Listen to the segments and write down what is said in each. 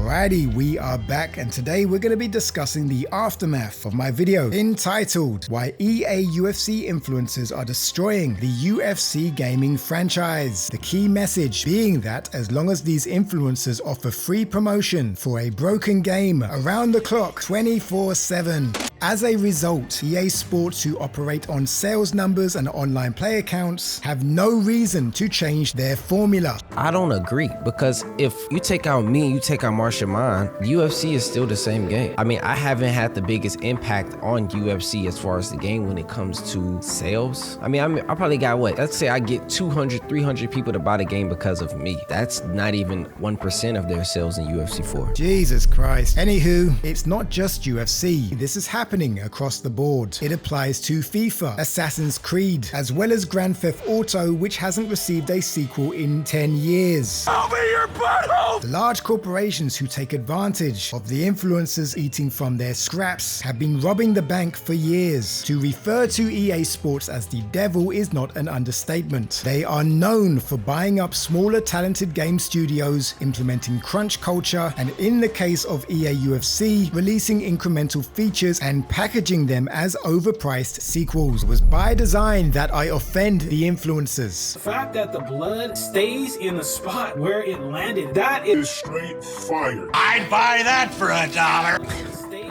Alrighty, we are back and today we're going to be discussing the aftermath of my video entitled Why EA UFC Influencers Are Destroying the UFC Gaming Franchise. The key message being that as long as these influencers offer free promotion for a broken game around the clock 24/7. As a result, EA Sports, who operate on sales numbers and online player counts, have no reason to change their formula. I don't agree, because if you take out me, you take out Martial Mind, UFC is still the same game. I mean, I haven't had the biggest impact on UFC as far as the game when it comes to sales. I mean, I probably got what? Let's say I get 200, 300 people to buy the game because of me. That's not even 1% of their sales in UFC 4. Jesus Christ. Anywho, it's not just UFC. This is happening across the board. It applies to FIFA, Assassin's Creed, as well as Grand Theft Auto, which hasn't received a sequel in 10 years. I'll be your butthole! The large corporations who take advantage of the influencers eating from their scraps have been robbing the bank for years. To refer to EA Sports as the devil is not an understatement. They are known for buying up smaller talented game studios, implementing crunch culture, and in the case of EA UFC, releasing incremental features and packaging them as overpriced sequels. It was by design that I offend the influencers. The fact that the blood stays in the spot where it landed, that is straight fire. I'd buy that for $1.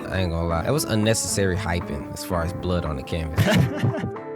I ain't gonna lie, it was unnecessary hyping as far as blood on the canvas.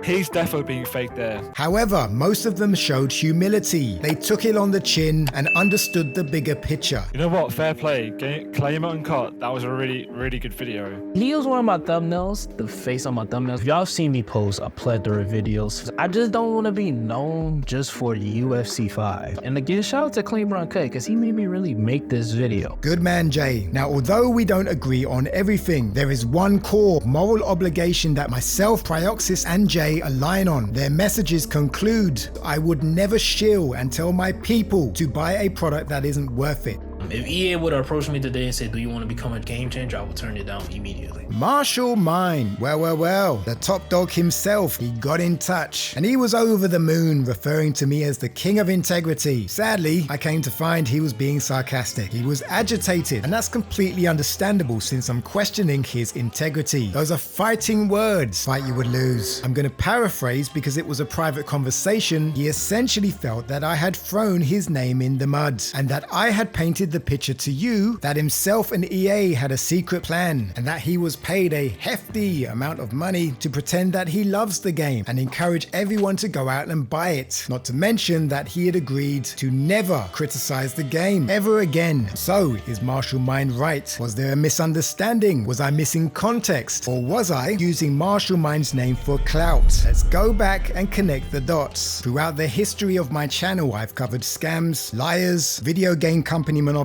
He's definitely being fake there. However, most of them showed humility. They took it on the chin and understood the bigger picture. You know what? Fair play. Claim it uncut. That was a really good video. He was one of my thumbnails, the face on my thumbnails. If y'all have seen me post a plethora of videos, I just don't want to be known just for UFC 5. And again, shout out to Clean Run K, because he made me really make this video. Good man, Jay. Now, although we don't agree on everything, there is one core moral obligation that myself, Pryoxis, and Jay align on. Their messages conclude, I would never shill and tell my people to buy a product that isn't worth it. If EA would have approached me today and said, do you want to become a game changer, I would turn it down immediately. Martial Mind. Well, the top dog himself, he got in touch and he was over the moon, referring to me as the king of integrity. Sadly, I came to find he was being sarcastic. He was agitated, and that's completely understandable since I'm questioning his integrity. Those are fighting words. Fight you would lose. I'm going to paraphrase because it was a private conversation. He essentially felt that I had thrown his name in the mud and that I had painted the picture to you that himself and EA had a secret plan and that he was paid a hefty amount of money to pretend that he loves the game and encourage everyone to go out and buy it. Not to mention that he had agreed to never criticize the game ever again. So is Martial Mind right? Was there a misunderstanding? Was I missing context? Or was I using Martial Mind's name for clout? Let's go back and connect the dots. Throughout the history of my channel, I've covered scams, liars, video game company monopolization,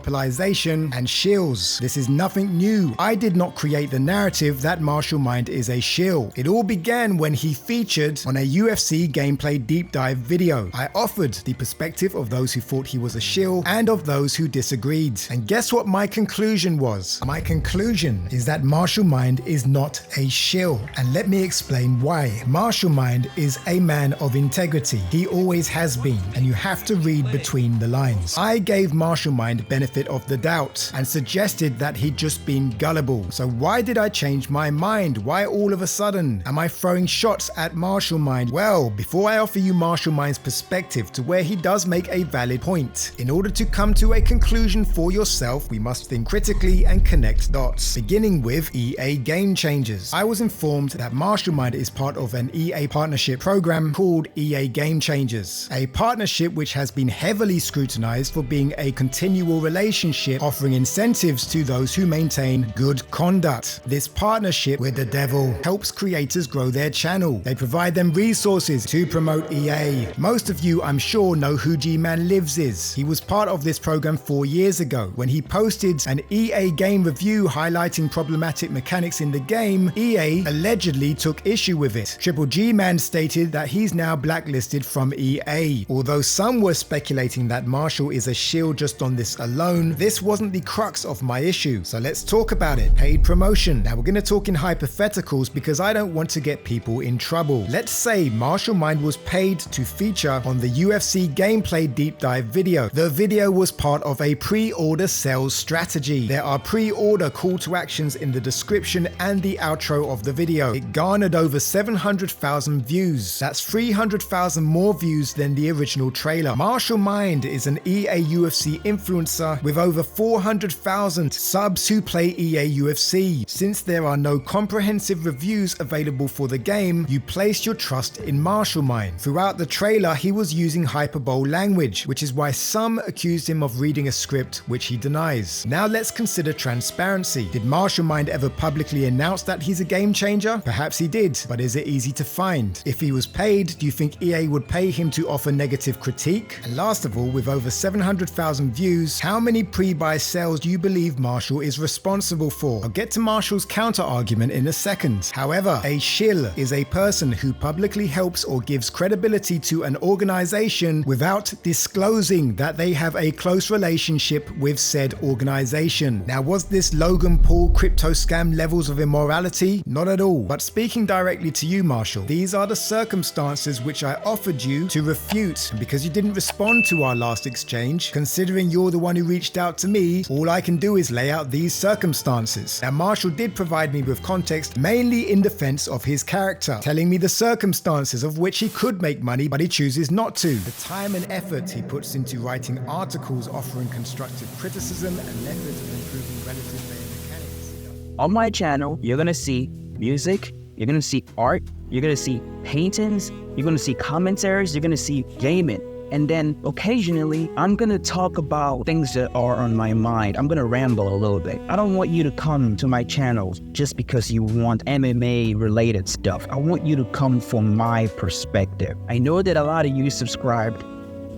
and shills. This is nothing new. I did not create the narrative that Martial Mind is a shill. It all began when he featured on a UFC gameplay deep dive video. I offered the perspective of those who thought he was a shill and of those who disagreed. And guess what my conclusion was? My conclusion is that Martial Mind is not a shill. And let me explain why. Martial Mind is a man of integrity. He always has been, and you have to read between the lines. I gave Martial Mind benefit of the doubt and suggested that he'd just been gullible. So why did I change my mind? Why all of a sudden am I throwing shots at Martial Mind? Well, before I offer you Martial Mind's perspective to where he does make a valid point, in order to come to a conclusion for yourself, we must think critically and connect dots, beginning with EA Game Changers. I was informed that Martial Mind is part of an EA partnership program called EA Game Changers, a partnership which has been heavily scrutinized for being a continual relationship offering incentives to those who maintain good conduct. This partnership with the devil helps creators grow their channel. They provide them resources to promote EA. Most of you, I'm sure, know who G-Man Lives is. He was part of this program 4 years ago. When he posted an EA game review highlighting problematic mechanics in the game, EA allegedly took issue with it. Triple G-Man stated that he's now blacklisted from EA. Although some were speculating that Martial is a shield just on this alone, alone, this wasn't the crux of my issue. So let's talk about it. Paid promotion. Now we're going to talk in hypotheticals because I don't want to get people in trouble. Let's say Martial Mind was paid to feature on the UFC gameplay deep dive video. The video was part of a pre-order sales strategy. There are pre-order call to actions in the description and the outro of the video. It garnered over 700,000 views. That's 300,000 more views than the original trailer. Martial Mind is an EA UFC influencer with over 400,000 subs who play EA UFC. Since there are no comprehensive reviews available for the game, you place your trust in Martial Mind. Throughout the trailer, he was using hyperbole language, which is why some accused him of reading a script, which he denies. Now let's consider transparency. Did Martial Mind ever publicly announce that he's a game changer? Perhaps he did, but is it easy to find? If he was paid, do you think EA would pay him to offer negative critique? And last of all, with over 700,000 views, how many pre-buy sales do you believe Martial is responsible for? I'll get to Martial's counter argument in a second. However, a shill is a person who publicly helps or gives credibility to an organization without disclosing that they have a close relationship with said organization. Now, was this Logan Paul crypto scam levels of immorality? Not at all. But speaking directly to you, Martial, these are the circumstances which I offered you to refute. And because you didn't respond to our last exchange, considering you're the one who reached out to me, all I can do is lay out these circumstances. Now, Martial did provide me with context, mainly in defense of his character, telling me the circumstances of which he could make money, but he chooses not to. The time and effort he puts into writing articles offering constructive criticism and methods of improving relative player mechanics. On my channel, you're gonna see music, you're gonna see art, you're gonna see paintings, you're gonna see commentaries, you're gonna see gaming. And then occasionally, I'm gonna talk about things that are on my mind. I'm gonna ramble a little bit. I don't want you to come to my channel just because you want MMA related stuff. I want you to come from my perspective. I know that a lot of you subscribed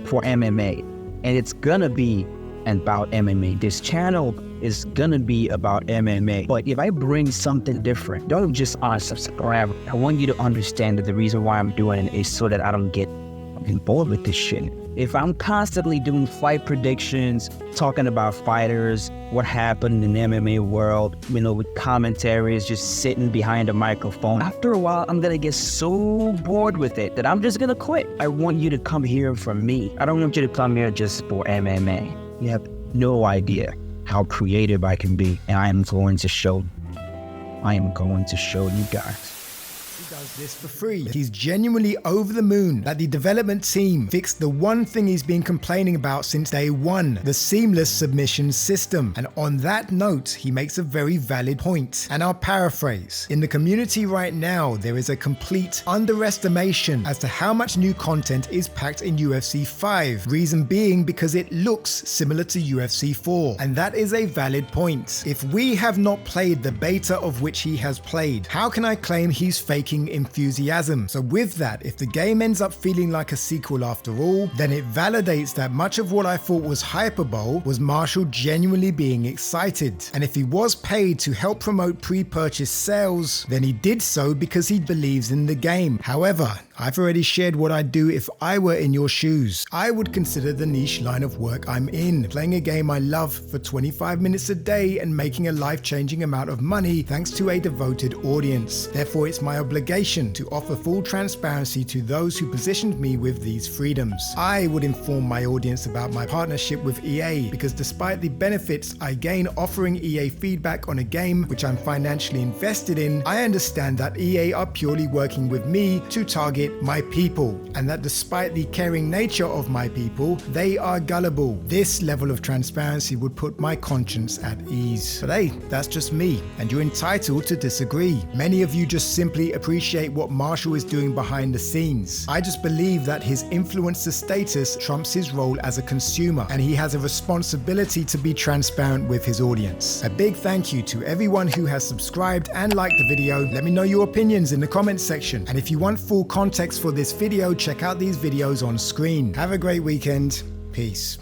for MMA, and it's gonna be about MMA. This channel is gonna be about MMA. But if I bring something different, don't just unsubscribe. I want you to understand that the reason why I'm doing it is so that I don't get bored with this shit. If I'm constantly doing fight predictions, talking about fighters, what happened in the MMA world, with commentaries, just sitting behind a microphone, after a while, I'm gonna get so bored with it that I'm just gonna quit. I want you to come here from me. I don't want you to come here just for MMA. You have no idea how creative I can be, and I am going to show you guys. Does this for free. He's genuinely over the moon that the development team fixed the one thing he's been complaining about since day one, the seamless submission system. And on that note, he makes a very valid point. And I'll paraphrase. In the community right now, there is a complete underestimation as to how much new content is packed in UFC 5. Reason being because it looks similar to UFC 4. And that is a valid point. If we have not played the beta of which he has played, how can I claim he's faking enthusiasm? So with that, if the game ends up feeling like a sequel after all, then it validates that much of what I thought was hyperbole was Martial genuinely being excited. And if he was paid to help promote pre-purchase sales, then he did so because he believes in the game. However, I've already shared what I'd do if I were in your shoes. I would consider the niche line of work I'm in, playing a game I love for 25 minutes a day and making a life-changing amount of money thanks to a devoted audience. Therefore, it's my obligation to offer full transparency to those who positioned me with these freedoms. I would inform my audience about my partnership with EA because despite the benefits I gain offering EA feedback on a game which I'm financially invested in, I understand that EA are purely working with me to target my people, and that despite the caring nature of my people, they are gullible. This level of transparency would put my conscience at ease. But hey, that's just me, and you're entitled to disagree. Many of you just simply appreciate what Martial is doing behind the scenes. I just believe that his influencer status trumps his role as a consumer, and he has a responsibility to be transparent with his audience. A big thank you to everyone who has subscribed and liked the video. Let me know your opinions in the comments section, and if you want full context for this video, check out these videos on screen. Have a great weekend. Peace.